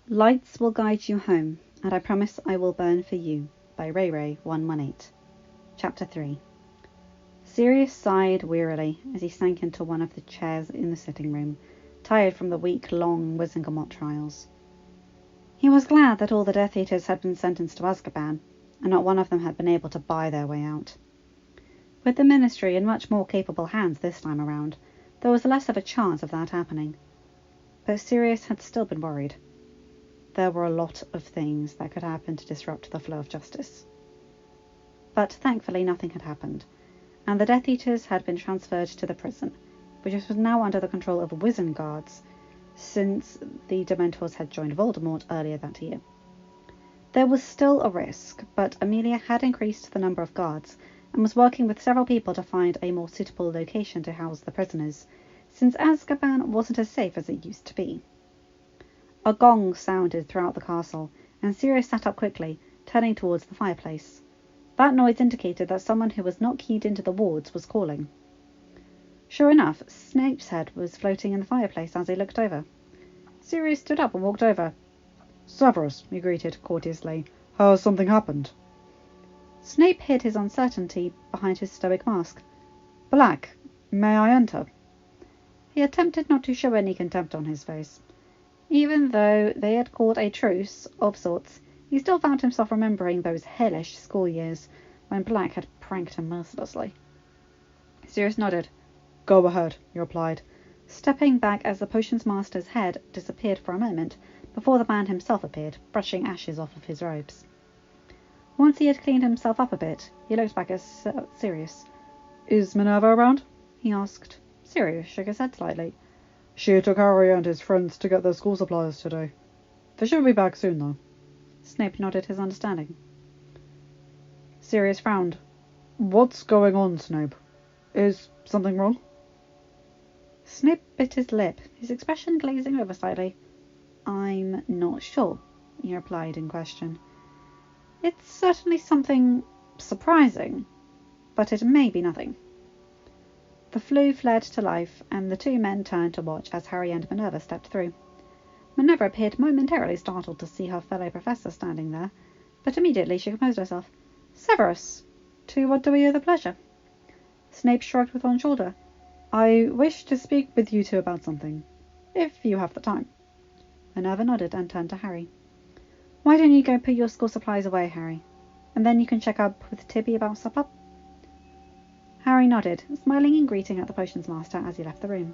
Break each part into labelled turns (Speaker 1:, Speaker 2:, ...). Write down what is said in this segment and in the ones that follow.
Speaker 1: Lights will guide you home, and I promise I will burn for you, by rayrae118. Chapter 3. Sirius sighed wearily as he sank into one of the chairs in the sitting room, tired from the week-long Wizengamot trials. He was glad that all the Death Eaters had been sentenced to Azkaban, and not one of them had been able to buy their way out. With the Ministry in much more capable hands this time around, there was less of a chance of that happening. But Sirius had still been worried. There were a lot of things that could happen to disrupt the flow of justice. But thankfully nothing had happened, and the Death Eaters had been transferred to the prison, which was now under the control of Wizenguards, since the Dementors had joined Voldemort earlier that year. There was still a risk, but Amelia had increased the number of guards, and was working with several people to find a more suitable location to house the prisoners, since Azkaban wasn't as safe as it used to be. A gong sounded throughout the castle, and Sirius sat up quickly, turning towards the fireplace. That noise indicated that someone who was not keyed into the wards was calling. Sure enough, Snape's head was floating in the fireplace as he looked over. Sirius stood up and walked over.
Speaker 2: "Severus," he greeted courteously. "Has something happened?"
Speaker 1: Snape hid his uncertainty behind his stoic mask.
Speaker 2: "Black, may I enter?"
Speaker 1: He attempted not to show any contempt on his face. Even though they had called a truce, of sorts, he still found himself remembering those hellish school years when Black had pranked him mercilessly. Sirius nodded.
Speaker 2: "Go ahead," he replied,
Speaker 1: stepping back as the potions master's head disappeared for a moment before the man himself appeared, brushing ashes off of his robes. Once he had cleaned himself up a bit, he looked back at Sirius.
Speaker 2: "Is Minerva around?"
Speaker 1: he asked. Sirius shook his head slightly.
Speaker 2: "She took Harry and his friends to get their school supplies today. They should be back soon, though."
Speaker 1: Snape nodded his understanding.
Speaker 2: Sirius frowned. "What's going on, Snape? Is something wrong?"
Speaker 1: Snape bit his lip, his expression glazing over slightly. "I'm not sure," he replied in question. "It's certainly something surprising, but it may be nothing." The flue fled to life, and the two men turned to watch as Harry and Minerva stepped through. Minerva appeared momentarily startled to see her fellow professor standing there, but immediately she composed herself. "Severus, to what do we owe the pleasure?" Snape shrugged with one shoulder.
Speaker 2: "I wish to speak with you two about something, if you have the time."
Speaker 1: Minerva nodded and turned to Harry. "Why don't you go put your school supplies away, Harry? And then you can check up with Tibby about supper?" Harry nodded, smiling in greeting at the potions master as he left the room.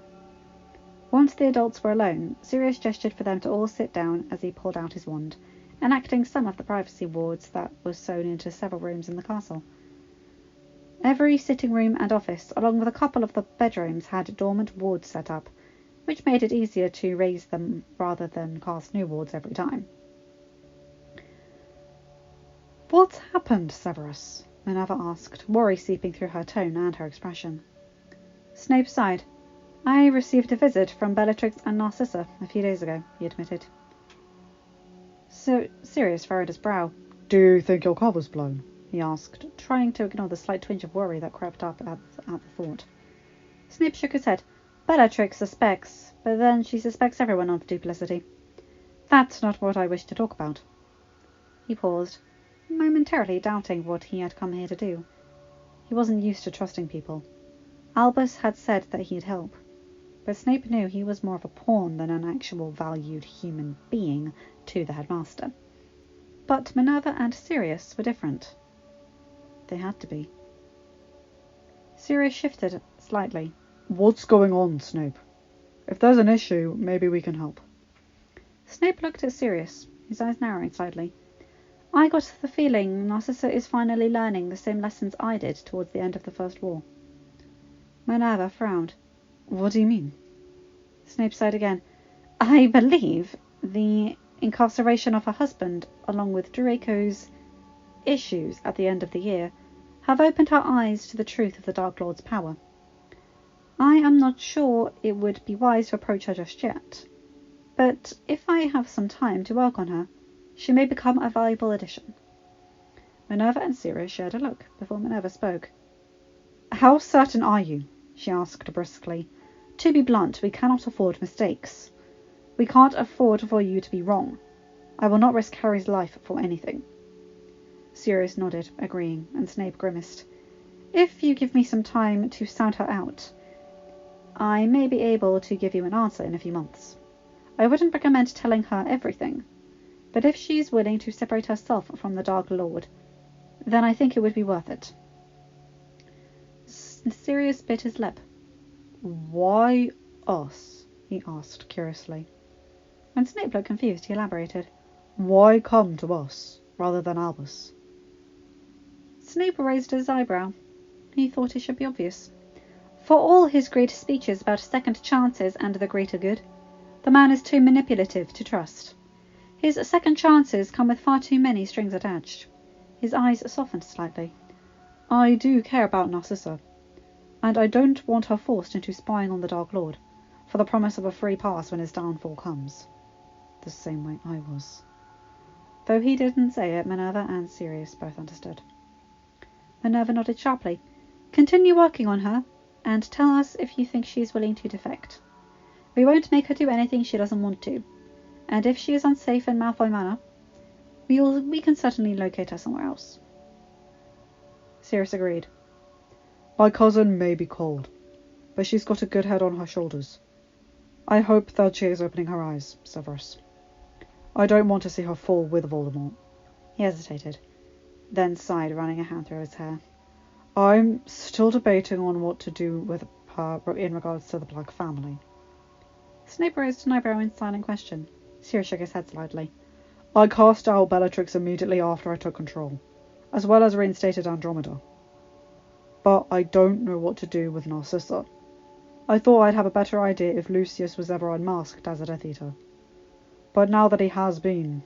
Speaker 1: Once the adults were alone, Sirius gestured for them to all sit down as he pulled out his wand, enacting some of the privacy wards that were sewn into several rooms in the castle. Every sitting room and office, along with a couple of the bedrooms, had dormant wards set up, which made it easier to raise them rather than cast new wards every time.
Speaker 2: "What's happened, Severus?" Minerva asked, worry seeping through her tone and her expression.
Speaker 1: Snape sighed. "I received a visit from Bellatrix and Narcissa a few days ago," he admitted. So Sirius furrowed his brow.
Speaker 2: "Do you think your cover's blown?"
Speaker 1: he asked, trying to ignore the slight twinge of worry that crept up at the thought. Snape shook his head. "Bellatrix suspects, but then she suspects everyone of duplicity. That's not what I wish to talk about." He paused, momentarily doubting what he had come here to do. He wasn't used to trusting people. Albus had said that he'd help, but Snape knew he was more of a pawn than an actual valued human being to the headmaster. But Minerva and Sirius were different. They had to be. Sirius shifted slightly.
Speaker 2: "What's going on, Snape? If there's an issue, maybe we can help."
Speaker 1: Snape looked at Sirius, his eyes narrowing slightly. "I got the feeling Narcissa is finally learning the same lessons I did towards the end of the First War." Minerva frowned.
Speaker 2: "What do you mean?"
Speaker 1: Snape sighed again. "I believe the incarceration of her husband, along with Draco's issues at the end of the year, have opened her eyes to the truth of the Dark Lord's power. I am not sure it would be wise to approach her just yet, but if I have some time to work on her, she may become a valuable addition." Minerva and Sirius shared a look before Minerva spoke. "How certain are you?" she asked briskly. "To be blunt, we cannot afford mistakes. We can't afford for you to be wrong. I will not risk Harry's life for anything. Sirius nodded, agreeing, and Snape grimaced. If you give me some time to sound her out, I may be able to give you an answer in a few months. I wouldn't recommend telling her everything, but if she is willing to separate herself from the Dark Lord, then I think it would be worth it. Sirius bit his lip. Why us? He asked curiously. When Snape looked confused, he elaborated. Why come to us, rather than Albus? Snape raised his eyebrow. He thought it should be obvious. For all his great speeches about second chances and the greater good, the man is too manipulative to trust. His second chances come with far too many strings attached. His eyes softened slightly. I do care about Narcissa, and I don't want her forced into spying on the Dark Lord, for the promise of a free pass when his downfall comes. The same way I was. Though he didn't say it, Minerva and Sirius both understood. Minerva nodded sharply. Continue working on her, and tell us if you think she is willing to defect. We won't make her do anything she doesn't want to, and if she is unsafe in Malfoy Manor, we can certainly locate her somewhere else. Sirius agreed. My cousin may be cold, but she's got a good head on her shoulders. I hope that she is opening her eyes, Severus. I don't want to see her fall with Voldemort. He hesitated, then sighed, running a hand through his hair. I'm still debating on what to do with her in regards to the Black family. Snape raised an eyebrow in silent question. Sirius shook his head slightly. I cast out Bellatrix immediately after I took control, as well as reinstated Andromeda. But I don't know what to do with Narcissa. I thought I'd have a better idea if Lucius was ever unmasked as a Death Eater. But now that he has been,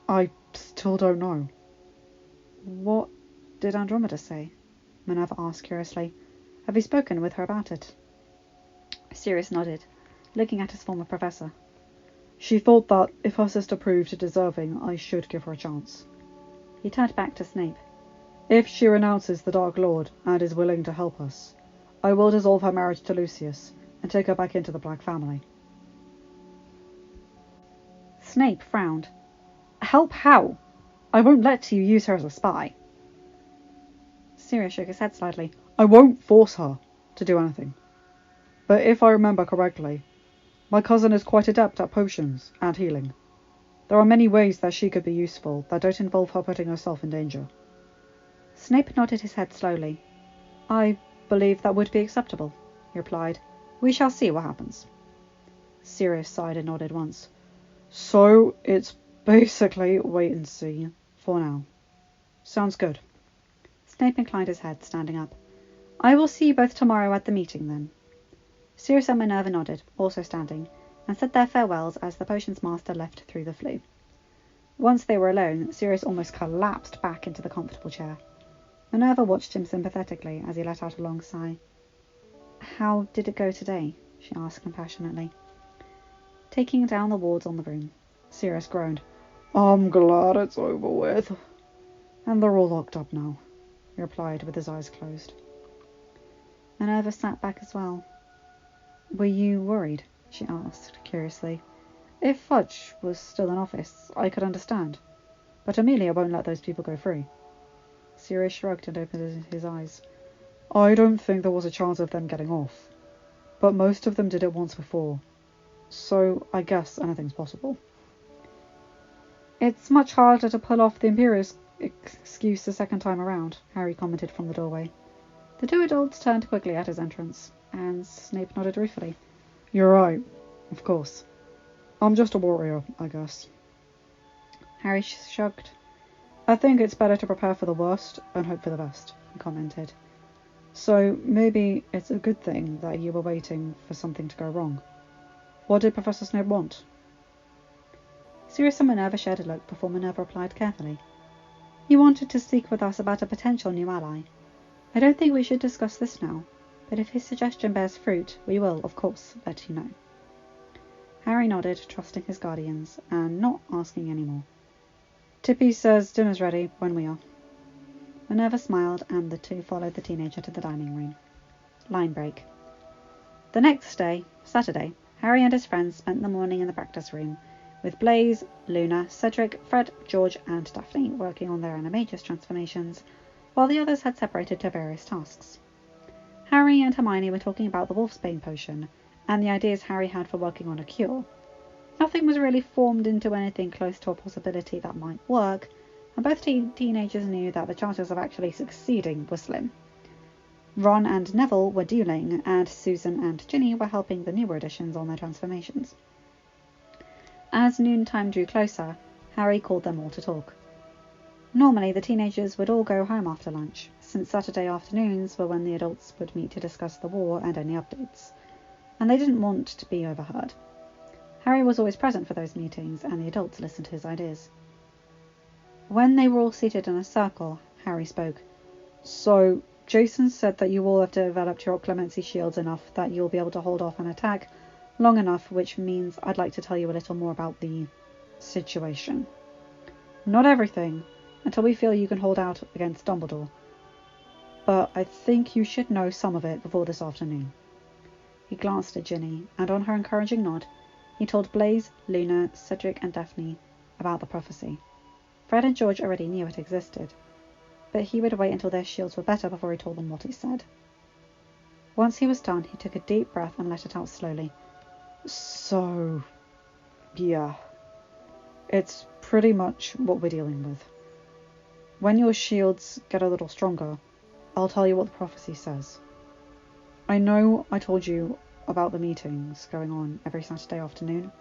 Speaker 1: I still don't know. What did Andromeda say? Minerva asked curiously. Have you spoken with her about it? Sirius nodded, looking at his former professor. She thought that if her sister proved deserving, I should give her a chance. He turned back to Snape. If she renounces the Dark Lord and is willing to help us, I will dissolve her marriage to Lucius and take her back into the Black family. Snape frowned. Help how? I won't let you use her as a spy. Sirius shook his head slightly. I won't force her to do anything. But if I remember correctly, my cousin is quite adept at potions and healing. There are many ways that she could be useful that don't involve her putting herself in danger. Snape nodded his head slowly. I believe that would be acceptable, he replied. We shall see what happens. Sirius sighed and nodded once. So it's basically wait and see for now. Sounds good. Snape inclined his head, standing up. I will see you both tomorrow at the meeting, then. Sirius and Minerva nodded, also standing, and said their farewells as the potions master left through the flue. Once they were alone, Sirius almost collapsed back into the comfortable chair. Minerva watched him sympathetically as he let out a long sigh. How did it go today? She asked compassionately. Taking down the wards on the room, Sirius groaned. I'm glad it's over with. And they're all locked up now, he replied with his eyes closed. Minerva sat back as well. Were you worried? She asked, curiously. If Fudge was still in office, I could understand. But Amelia won't let those people go free. Sirius shrugged and opened his eyes. I don't think there was a chance of them getting off. But most of them did it once before. So I guess anything's possible. It's much harder to pull off the Imperious excuse the second time around, Harry commented from the doorway. The two adults turned quickly at his entrance, and Snape nodded ruefully. You're right, of course. I'm just a warrior, I guess. Harry shrugged. I think it's better to prepare for the worst and hope for the best, he commented. So maybe it's a good thing that you were waiting for something to go wrong. What did Professor Snape want? Sirius and Minerva shared a look before Minerva replied carefully. He wanted to speak with us about a potential new ally. I don't think we should discuss this now, but if his suggestion bears fruit, we will, of course, let you know. Harry nodded, trusting his guardians, and not asking any more. Tippy says dinner's ready when we are. Minerva smiled, and the two followed the teenager to the dining room. Line break. The next day, Saturday, Harry and his friends spent the morning in the practice room, with Blaise, Luna, Cedric, Fred, George and Daphne working on their animagus transformations, while the others had separated to various tasks. Harry and Hermione were talking about the Wolfsbane potion, and the ideas Harry had for working on a cure. Nothing was really formed into anything close to a possibility that might work, and both teenagers knew that the chances of actually succeeding were slim. Ron and Neville were dueling, and Susan and Ginny were helping the newer additions on their transformations. As noontime drew closer, Harry called them all to talk. Normally, the teenagers would all go home after lunch, since Saturday afternoons were when the adults would meet to discuss the war and any updates, and they didn't want to be overheard. Harry was always present for those meetings, and the adults listened to his ideas. When they were all seated in a circle, Harry spoke. "So, Jason said that you all have developed your clemency shields enough that you'll be able to hold off an attack long enough, which means I'd like to tell you a little more about the situation. Not everything, until we feel you can hold out against Dumbledore. But I think you should know some of it before this afternoon." He glanced at Ginny, and on her encouraging nod, he told Blaise, Luna, Cedric and Daphne about the prophecy. Fred and George already knew it existed, but he would wait until their shields were better before he told them what it said. Once he was done, he took a deep breath and let it out slowly. "So, yeah, it's pretty much what we're dealing with. When your shields get a little stronger, I'll tell you what the prophecy says. I know I told you about the meetings going on every Saturday afternoon,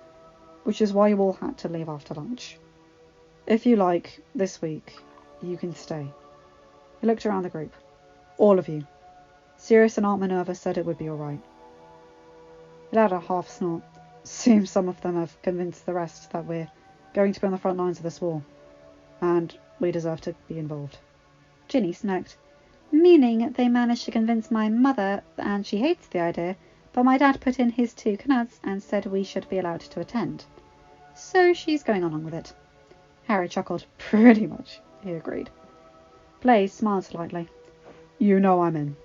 Speaker 1: which is why you all had to leave after lunch. If you like, this week, you can stay." He looked around the group. "All of you. Sirius and Aunt Minerva said it would be alright." He let out a half snort. "Seems some of them have convinced the rest that we're going to be on the front lines of this war, and we deserve to be involved." Ginny smirked. "Meaning they managed to convince my mother, and she hates the idea, but my dad put in his 2 knuds and said we should be allowed to attend. So she's going along with it." Harry chuckled. "Pretty much," he agreed. Blaise smiled slightly. "You know I'm in,"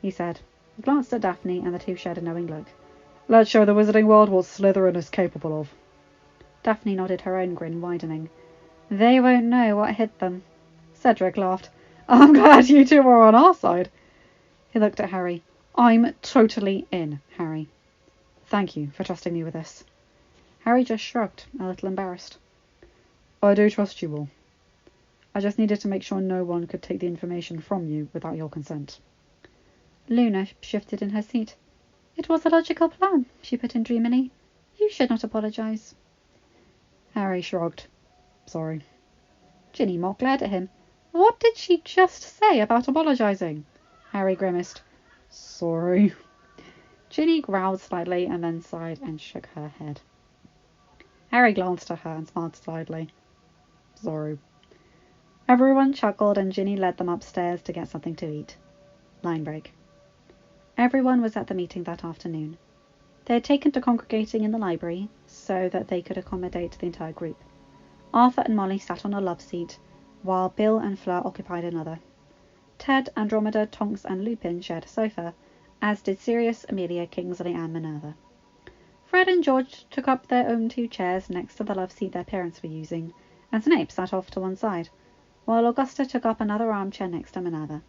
Speaker 1: he said. He glanced at Daphne, and the two shared a knowing look. "Let's show the Wizarding World what Slytherin is capable of." Daphne nodded, her own grin widening. "They won't know what hit them." Cedric laughed. "I'm glad you two are on our side." He looked at Harry. "I'm totally in, Harry. Thank you for trusting me with this." Harry just shrugged, a little embarrassed. "I do trust you all. I just needed to make sure no one could take the information from you without your consent." Luna shifted in her seat. "It was a logical plan," she put in dreamily. "You should not apologise." Harry shrugged. "Sorry." Ginny more glared at him. "What did she just say about apologising?" Harry grimaced. "Sorry." Ginny growled slightly and then sighed and shook her head. Harry glanced at her and smiled slightly. "Sorry." Everyone chuckled, and Ginny led them upstairs to get something to eat. Line break. Everyone was at the meeting that afternoon. They had taken to congregating in the library so that they could accommodate the entire group. Arthur and Molly sat on a love seat, while Bill and Fleur occupied another. Ted, Andromeda, Tonks and Lupin shared a sofa, as did Sirius, Amelia, Kingsley and Minerva. Fred and George took up their own 2 chairs next to the love seat their parents were using, and Snape sat off to one side, while Augusta took up another armchair next to Minerva.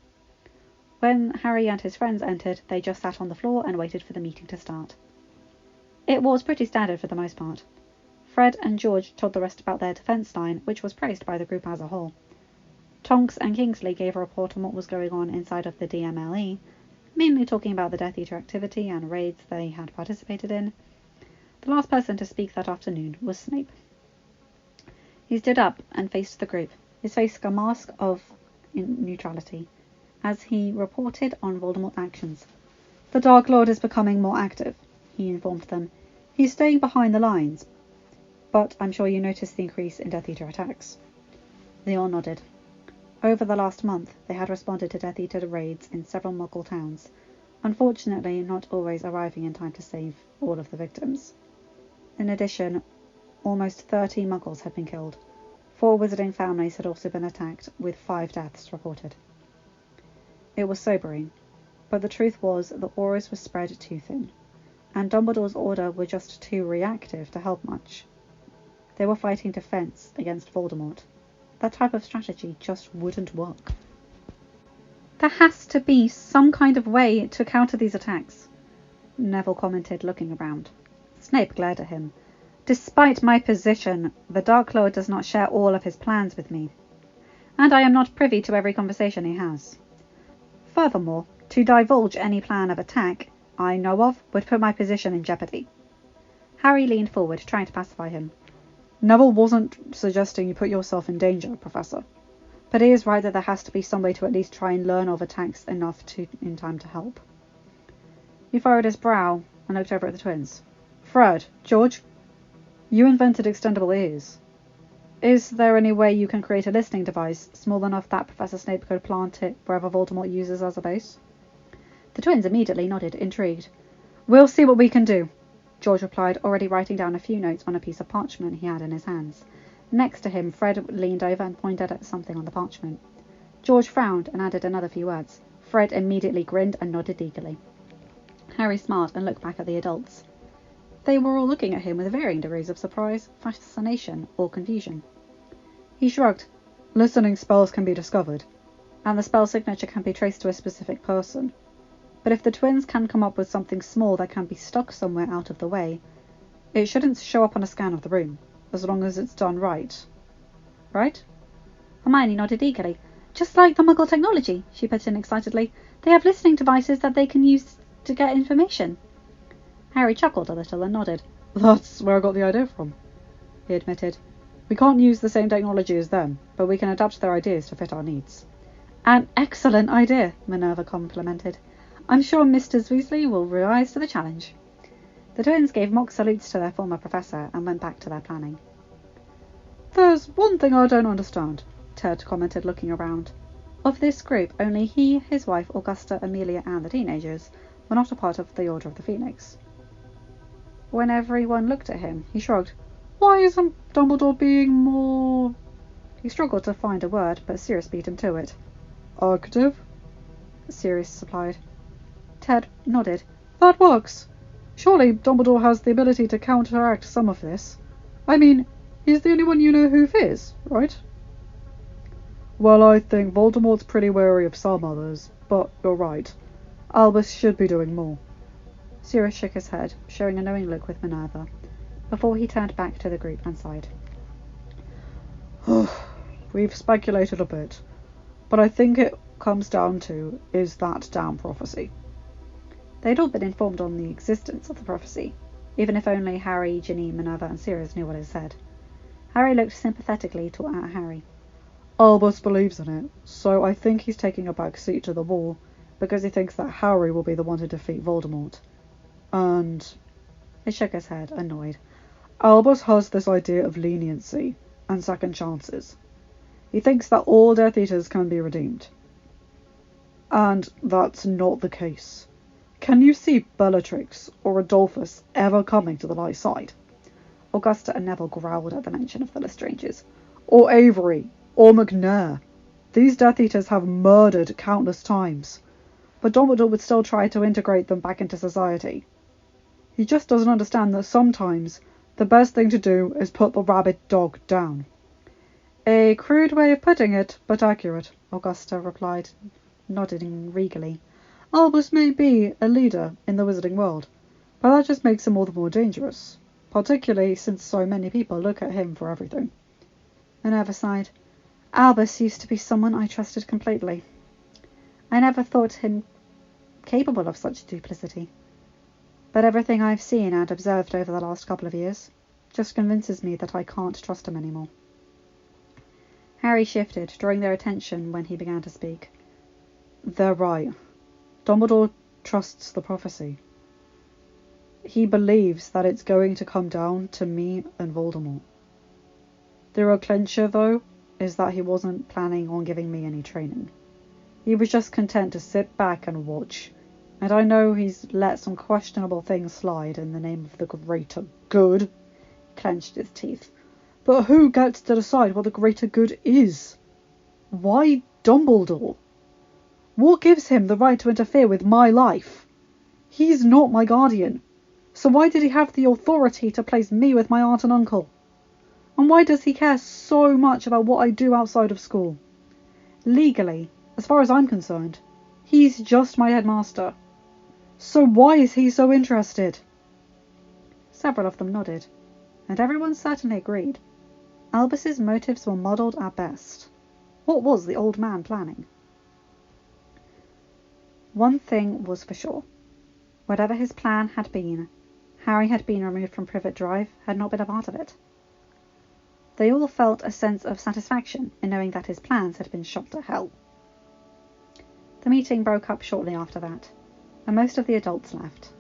Speaker 1: When Harry and his friends entered, they just sat on the floor and waited for the meeting to start. It was pretty standard for the most part. Fred and George told the rest about their defence line, which was praised by the group as a whole. Tonks and Kingsley gave a report on what was going on inside of the DMLE, mainly talking about the Death Eater activity and raids they had participated in. The last person to speak that afternoon was Snape. He stood up and faced the group, his face a mask of neutrality, as he reported on Voldemort's actions. "The Dark Lord is becoming more active," he informed them. "He's staying behind the lines, but I'm sure you noticed the increase in Death Eater attacks." They all nodded. Over the last month, they had responded to Death Eater raids in several Muggle towns, unfortunately not always arriving in time to save all of the victims. In addition, almost 30 Muggles had been killed. 4 Wizarding families had also been attacked, with 5 deaths reported. It was sobering, but the truth was the auras were spread too thin, and Dumbledore's order were just too reactive to help much. They were fighting defense against Voldemort. That type of strategy just wouldn't work. There has to be some kind of way to counter these attacks, Neville commented, looking around. Snape glared at him. Despite my position, the Dark Lord does not share all of his plans with me, and I am not privy to every conversation he has. Furthermore, to divulge any plan of attack I know of would put my position in jeopardy. Harry leaned forward, trying to pacify him.
Speaker 2: Neville wasn't suggesting you put yourself in danger, Professor.
Speaker 1: But he is right that there has to be some way to at least try and learn of attacks enough in time to help. He furrowed his brow and looked over at the twins.
Speaker 2: Fred, George, you invented extendable ears.
Speaker 1: Is there any way you can create a listening device small enough that Professor Snape could plant it wherever Voldemort uses as a base? The twins immediately nodded, intrigued.
Speaker 2: We'll see what we can do,
Speaker 1: George replied, already writing down a few notes on a piece of parchment he had in his hands. Next to him, Fred leaned over and pointed at something on the parchment. George frowned and added another few words. Fred immediately grinned and nodded eagerly. Harry smiled and looked back at the adults. They were all looking at him with varying degrees of surprise, fascination, or confusion.
Speaker 2: He shrugged. Listening spells can be discovered,
Speaker 1: and the spell signature can be traced to a specific person. But if the twins can come up with something small that can be stuck somewhere out of the way, it shouldn't show up on a scan of the room, as long as it's done right. Right? Hermione nodded eagerly. Just like the Muggle technology, she put in excitedly. They have listening devices that they can use to get information. Harry chuckled a little and nodded.
Speaker 2: That's where I got the idea from, he admitted. We can't use the same technology as them, but we can adapt their ideas to fit our needs.
Speaker 1: An excellent idea, Minerva complimented. I'm sure Mr. Weasley will rise to the challenge. The twins gave mock salutes to their former professor and went back to their planning.
Speaker 2: There's one thing I don't understand, Ted commented, looking around.
Speaker 1: Of this group, only he, his wife, Augusta, Amelia, and the teenagers were not a part of the Order of the Phoenix. When everyone looked at him, he shrugged.
Speaker 2: Why isn't Dumbledore being more...
Speaker 1: He struggled to find a word, but Sirius beat him to it.
Speaker 2: Argutive?
Speaker 1: Sirius supplied. Ted nodded.
Speaker 2: That works. Surely Dumbledore has the ability to counteract some of this. I mean, he's the only one you know who fears, right? Well, I think Voldemort's pretty wary of some others, but you're right. Albus should be doing more.
Speaker 1: Sirius shook his head, showing a knowing look with Minerva, before he turned back to the group and sighed.
Speaker 2: We've speculated a bit, but I think it comes down to is that damn prophecy.
Speaker 1: They'd all been informed on the existence of the prophecy, even if only Harry, Ginny, Minerva and Sirius knew what it said. Harry looked sympathetically at Harry.
Speaker 2: Albus believes in it, so I think he's taking a back seat to the war because he thinks that Harry will be the one to defeat Voldemort. And...
Speaker 1: He shook his head, annoyed.
Speaker 2: Albus has this idea of leniency and second chances. He thinks that all Death Eaters can be redeemed. And that's not the case. Can you see Bellatrix or Adolphus ever coming to the light side?
Speaker 1: Augusta and Neville growled at the mention of the Lestranges.
Speaker 2: Or Avery, or McNair. These Death Eaters have murdered countless times, but Dumbledore would still try to integrate them back into society. He just doesn't understand that sometimes the best thing to do is put the rabid dog down.
Speaker 1: A crude way of putting it, but accurate, Augusta replied, nodding regally.
Speaker 2: Albus may be a leader in the wizarding world, but that just makes him all the more dangerous, particularly since so many people look at him for everything.
Speaker 1: Minerva sighed. Albus used to be someone I trusted completely. I never thought him capable of such duplicity. But everything I've seen and observed over the last couple of years just convinces me that I can't trust him anymore. Harry shifted, drawing their attention when he began to speak.
Speaker 2: They're right. Dumbledore trusts the prophecy. He believes that it's going to come down to me and Voldemort. The real clincher, though, is that he wasn't planning on giving me any training. He was just content to sit back and watch. And I know he's let some questionable things slide in the name of the greater good. He clenched his teeth. But who gets to decide what the greater good is? Why Dumbledore? What gives him the right to interfere with my life? He's not my guardian. So why did he have the authority to place me with my aunt and uncle? And why does he care so much about what I do outside of school? Legally, as far as I'm concerned, he's just my headmaster. So why is he so interested?
Speaker 1: Several of them nodded, and everyone certainly agreed. Albus's motives were muddled at best. What was the old man planning? One thing was for sure. Whatever his plan had been, Harry had been removed from Privet Drive, had not been a part of it. They all felt a sense of satisfaction in knowing that his plans had been shot to hell. The meeting broke up shortly after that, and most of the adults left.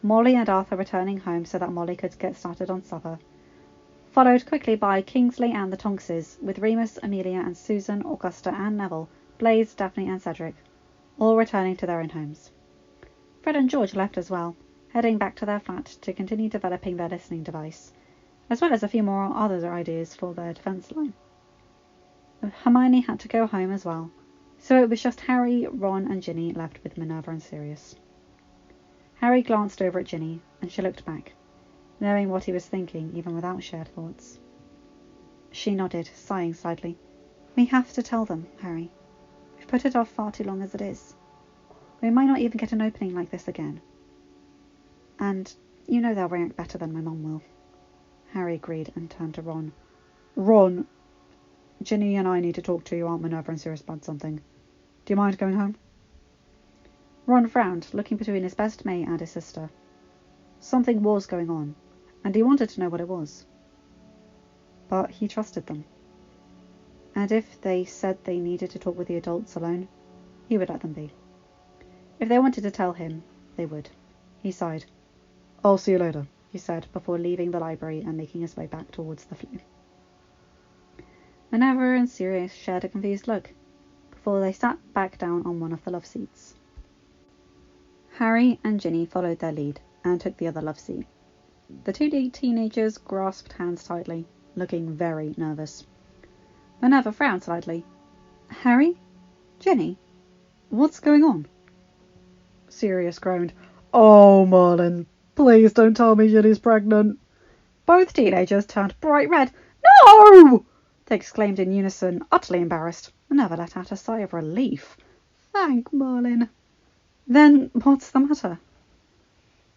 Speaker 1: Molly and Arthur returning home so that Molly could get started on supper, followed quickly by Kingsley and the Tonkses, with Remus, Amelia and Susan, Augusta and Neville, Blaise, Daphne and Cedric, all returning to their own homes. Fred and George left as well, heading back to their flat to continue developing their listening device, as well as a few more other ideas for their defence line. Hermione had to go home as well, so it was just Harry, Ron and Ginny left with Minerva and Sirius. Harry glanced over at Ginny, and she looked back, knowing what he was thinking even without shared thoughts. She nodded, sighing slightly. We have to tell them, Harry. We've put it off far too long as it is. We might not even get an opening like this again. And you know they'll react better than my mum will. Harry agreed and turned to Ron.
Speaker 2: Ron, Ginny and I need to talk to you, Aunt Minerva and Sirius, about something. Do you mind going home?
Speaker 1: Ron frowned, looking between his best mate and his sister. Something was going on, and he wanted to know what it was. But he trusted them. And if they said they needed to talk with the adults alone, he would let them be. If they wanted to tell him, they would. He sighed.
Speaker 2: I'll see you later,
Speaker 1: he said, before leaving the library and making his way back towards the flue. Minerva and Sirius shared a confused look, before they sat back down on one of the love seats. Harry and Ginny followed their lead, and took the other love seat. The two teenagers grasped hands tightly, looking very nervous. Minerva frowned slightly. Harry? Ginny? What's going on?
Speaker 2: Sirius groaned. Oh, Merlin, please don't tell me Ginny's pregnant.
Speaker 1: Both teenagers turned bright red. No! They exclaimed in unison, utterly embarrassed. Minerva let out a sigh of relief. Thank Merlin. Then what's the matter?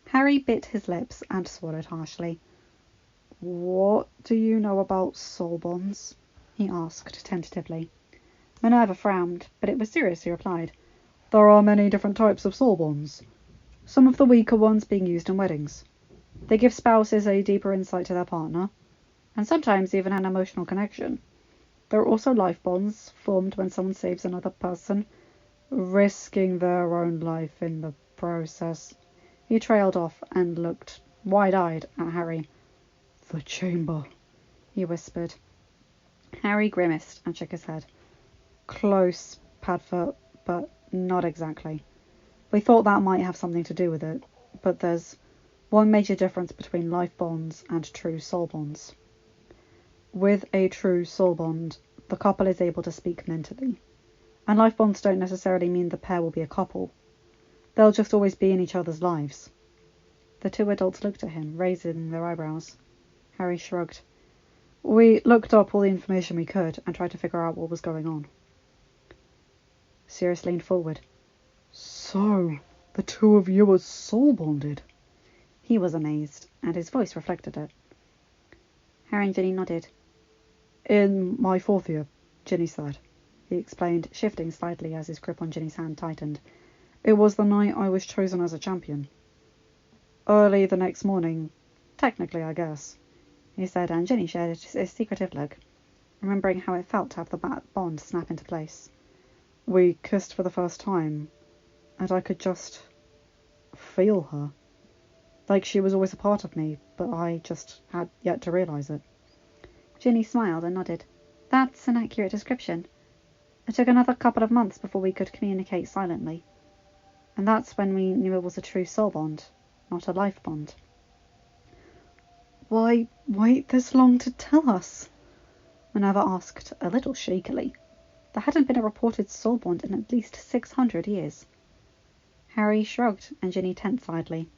Speaker 1: Harry bit his lips and swallowed harshly.
Speaker 2: What do you know about soul bonds?
Speaker 1: He asked tentatively. Minerva frowned, but it was Sirius who replied.
Speaker 2: There are many different types of soul bonds, some of the weaker ones being used in weddings. They give spouses a deeper insight to their partner, and sometimes even an emotional connection. There are also life bonds, formed when someone saves another person, risking their own life in the process. He trailed off and looked wide-eyed at Harry. The chamber, he whispered. Harry grimaced and shook his head. Close, Padfoot, but not exactly. We thought that might have something to do with it, but there's one major difference between life bonds and true soul bonds. With a true soul bond, the couple is able to speak mentally. And life bonds don't necessarily mean the pair will be a couple. They'll just always be in each other's lives. The two adults looked at him, raising their eyebrows. Harry shrugged. We looked up all the information we could and tried to figure out what was going on. Sirius leaned forward. So, the two of you are soul bonded?
Speaker 1: He was amazed, and his voice reflected it. Harry and Ginny nodded.
Speaker 2: In my fourth year, Ginny said.
Speaker 1: He explained, shifting slightly as his grip on Ginny's hand tightened.
Speaker 2: It was the night I was chosen as a champion. Early the next morning, technically I guess,
Speaker 1: he said, and Ginny shared a secretive look, remembering how it felt to have the bond snap into place.
Speaker 2: We kissed for the first time, and I could just feel her. Like she was always a part of me, but I just had yet to realise it.
Speaker 1: Ginny smiled and nodded. That's an accurate description. It took another couple of months before we could communicate silently. And that's when we knew it was a true soul bond, not a life bond.
Speaker 2: Why wait this long to tell us?
Speaker 1: Minerva asked, a little shakily. There hadn't been a reported soul bond in at least 600 years. Harry shrugged, and Ginny tensed slightly.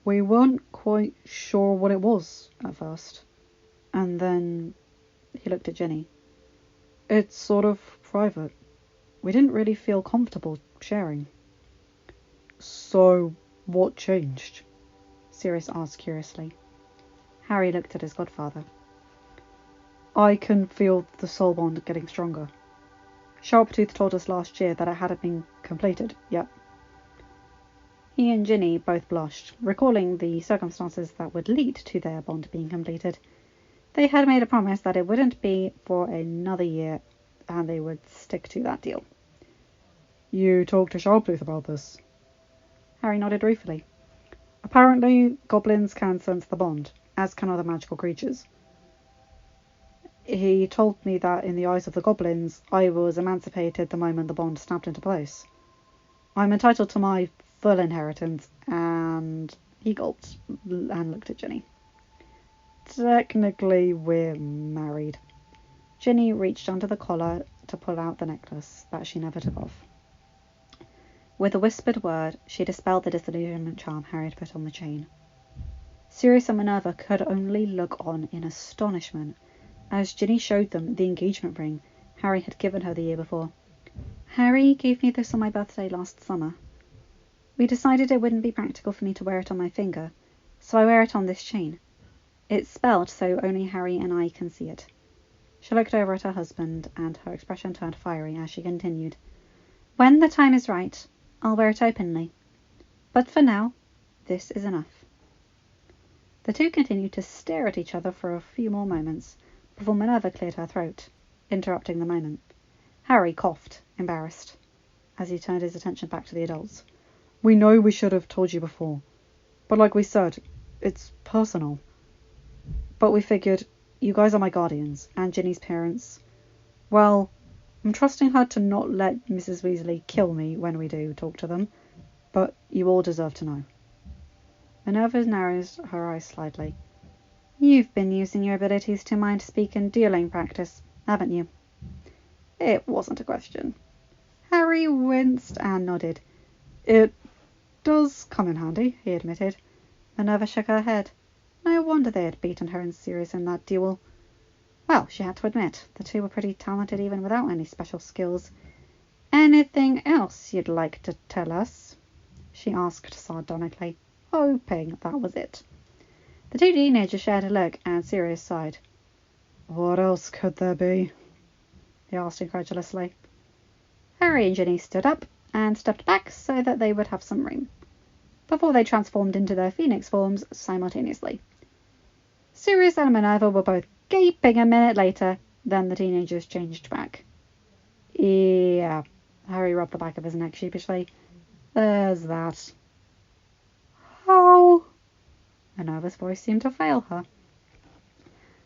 Speaker 2: We weren't quite sure what it was at first. And then he looked at Ginny. It's sort of private. We didn't really feel comfortable sharing. So, what changed?
Speaker 1: Sirius asked curiously. Harry looked at his godfather.
Speaker 2: I can feel the soul bond getting stronger. Sharptooth told us last year that it hadn't been completed yet.
Speaker 1: He and Ginny both blushed, recalling the circumstances that would lead to their bond being completed. They had made a promise that it wouldn't be for another year, and they would stick to that deal.
Speaker 2: You talked to Sharptooth about this?
Speaker 1: Harry nodded ruefully.
Speaker 2: Apparently, goblins can sense the bond, as can other magical creatures. He told me that in the eyes of the goblins, I was emancipated the moment the bond snapped into place. I'm entitled to my full inheritance, and he gulped and looked at Ginny. Technically, we're married.
Speaker 1: Ginny reached under the collar to pull out the necklace that she never took off. With a whispered word, she dispelled the disillusionment charm Harry had put on the chain. Sirius and Minerva could only look on in astonishment as Ginny showed them the engagement ring Harry had given her the year before. Harry gave me this on my birthday last summer. We decided it wouldn't be practical for me to wear it on my finger, so I wear it on this chain. It's spelled so only Harry and I can see it. She looked over at her husband, and her expression turned fiery as she continued. When the time is right, I'll wear it openly. But for now, this is enough. The two continued to stare at each other for a few more moments, before Minerva cleared her throat, interrupting the moment. Harry coughed, embarrassed, as he turned his attention back to the adults.
Speaker 2: We know we should have told you before, but like we said, it's personal. But we figured, you guys are my guardians, and Ginny's parents. Well, I'm trusting her to not let Mrs. Weasley kill me when we do talk to them, but you all deserve to know.
Speaker 1: Minerva narrowed her eyes slightly. You've been using your abilities to mind speak in dueling practice, haven't you? It wasn't a question. Harry winced and nodded.
Speaker 2: It does come in handy,
Speaker 1: he admitted. Minerva shook her head. No wonder they had beaten her and Sirius in that duel. Well, she had to admit, the two were pretty talented even without any special skills. Anything else you'd like to tell us? She asked sardonically, hoping that was it. The two teenagers shared a look, and Sirius sighed.
Speaker 2: What else could there be?
Speaker 1: He asked incredulously. Harry and Ginny stood up and stepped back so that they would have some room, before they transformed into their phoenix forms simultaneously. Sirius and Minerva were both gaping a minute later, then the teenagers changed back. Yeah, Harry rubbed the back of his neck sheepishly. There's that. How? Minerva's voice seemed to fail her.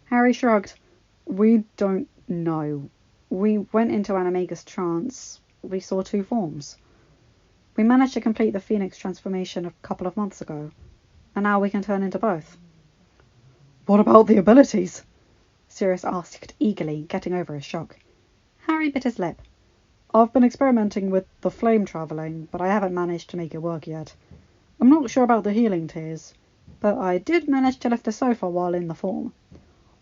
Speaker 2: Harry shrugged. We don't know. We went into Animagus trance. We saw two forms. We managed to complete the Phoenix transformation a couple of months ago, and now we can turn into both. What about the abilities? Sirius asked eagerly, getting over his shock.
Speaker 1: Harry bit his lip.
Speaker 2: I've been experimenting with the flame travelling, but I haven't managed to make it work yet. I'm not sure about the healing tears, but I did manage to lift a sofa while in the form.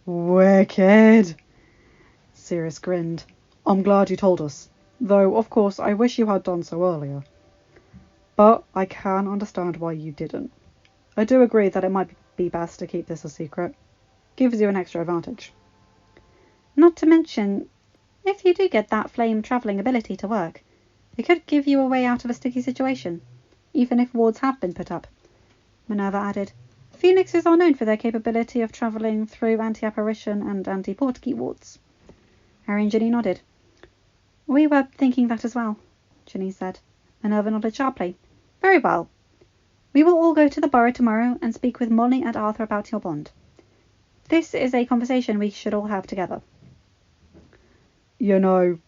Speaker 2: Wicked! Sirius grinned. I'm glad you told us, though of course I wish you had done so earlier. But I can understand why you didn't. I do agree that it might be best to keep this a secret. Gives you an extra advantage.
Speaker 1: Not to mention, if you do get that flame travelling ability to work, it could give you a way out of a sticky situation, even if wards have been put up. Minerva added, Phoenixes are known for their capability of travelling through anti-apparition and anti-portkey wards. Harry and Ginny nodded. We were thinking that as well, Ginny said. Minerva nodded sharply. Very well. We will all go to the Burrow tomorrow and speak with Molly and Arthur about your bond. This is a conversation we should all have together.
Speaker 2: You know,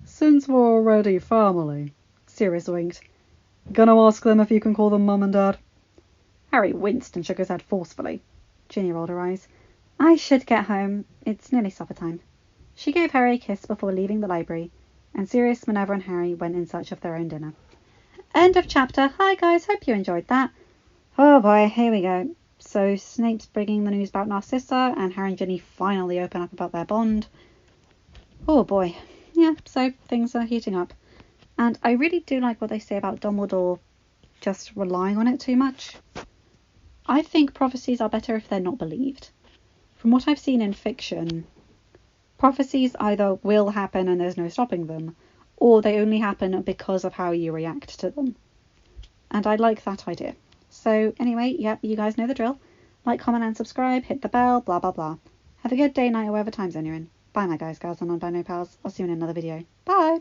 Speaker 2: since we're already family, Sirius winked. Gonna ask them if you can call them Mum and Dad?
Speaker 1: Harry winced and shook his head forcefully. Ginny rolled her eyes. I should get home. It's nearly supper time. She gave Harry a kiss before leaving the library, and Sirius, Minerva and Harry went in search of their own dinner. End of chapter. Hi guys, hope you enjoyed that. Oh boy, here we go. So Snape's bringing the news about Narcissa, and Harry and Ginny finally open up about their bond. Oh boy. Yeah, so things are heating up. And I really do like what they say about Dumbledore just relying on it too much. I think prophecies are better if they're not believed. From what I've seen in fiction, prophecies either will happen and there's no stopping them, or they only happen because of how you react to them. And I like that idea. So anyway, yeah, you guys know the drill. Like, comment and subscribe, hit the bell, blah blah blah. Have a good day, night, or whatever time zone you're in. Bye my guys, girls and non-binary pals. I'll see you in another video. Bye!